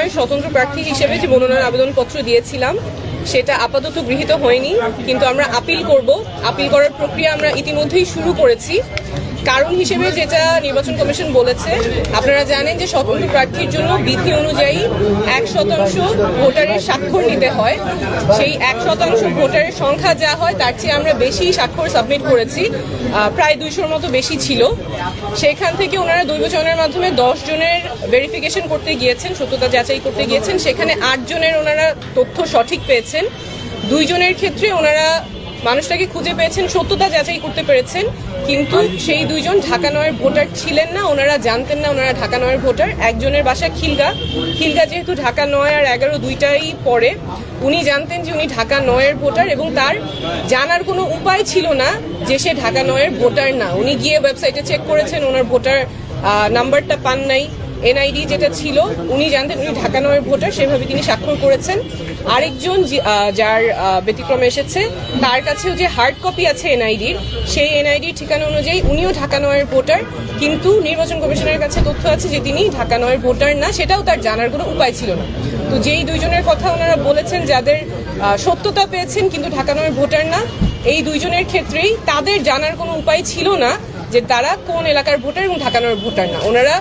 নয় স্বতন্ত্র প্রার্থী হিসেবে যে মনোনয়ন আবেদনপত্র দিয়েছিলাম সেটা আপাতত গৃহীত হয়নি, কিন্তু আমরা আপিল করব। আপিল করার প্রক্রিয়া আমরা ইতিমধ্যেই শুরু করেছি। কারণ হিসেবে যেটা নির্বাচন কমিশন বলেছে, আপনারা জানেন যে স্বতন্ত্র প্রার্থীর জন্য বিধি অনুযায়ী 1% ভোটারের স্বাক্ষর নিতে হয়। সেই 1% ভোটারের সংখ্যা যা হয় তার চেয়ে আমরা বেশি স্বাক্ষর সাবমিট করেছি, প্রায় 200-র মতো বেশি ছিল। সেখান থেকে ওনারা দৈব চয়নের মাধ্যমে 10 জনের ভেরিফিকেশন করতে গিয়েছেন, সত্যতা যাচাই করতে গিয়েছেন। সেখানে 8 জনের ওনারা তথ্য সঠিক পেয়েছেন। 2 জনের ক্ষেত্রে ওনারা মানুষটাকে খুঁজে পেয়েছেন, সত্যতা যাচাই করতে পেরেছেন, কিন্তু সেই 2 জন ঢাকা নয়ের ভোটার ছিলেন না। ওনারা জানতেন না ওনারা ঢাকা নয়ের ভোটার। একজনের বাসা খিলগা যেহেতু ঢাকা 9 আর 11 দুইটাই পড়ে, উনি জানতেন যে উনি ঢাকা 9-এর ভোটার এবং তার জানার কোনো উপায় ছিল না যে সে ঢাকা 9-এর ভোটার না। উনি গিয়ে ওয়েবসাইটে চেক করেছেন, ওনার ভোটার নাম্বারটা পান নাই। এনআইডি যেটা ছিল উনি জানতেন উনি ঢাকা 9-এর ভোটার, সেভাবে তিনি স্বাক্ষর করেছেন। আরেকজন যার ব্যতিক্রমে এসেছে, তার কাছেও যে হার্ড কপি আছে এনআইডির, সেই এনআইডির ঠিকানা অনুযায়ী উনিও ঢাকা 9-এর ভোটার, কিন্তু নির্বাচন কমিশনের কাছে তথ্য আছে যে তিনি ঢাকা 9-এর ভোটার না, সেটাও তার জানার কোনো উপায় ছিল না। তো যেই 2 জনের কথা ওনারা বলেছেন যাদের সত্যতা পেয়েছেন কিন্তু ঢাকা 9-এর ভোটার না, এই 2 জনের ক্ষেত্রেই তাদের জানার কোনো উপায় ছিল না যে তারা কোন এলাকার ভোটার এবং ঢাকা 9-এর ভোটার না। ওনারা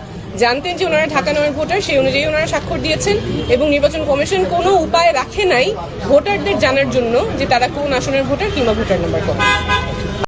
জানতেন যে ওনারা ঢাকা 9-এর ভোটার, সেই অনুযায়ী ওনারা স্বাক্ষর দিয়েছেন এবং নির্বাচন কমিশন কোনো উপায় রাখে নাই ভোটারদের জানার জন্য যে তারা কোন আসনের ভোটার কিংবা ভোটার নাম্বার কত।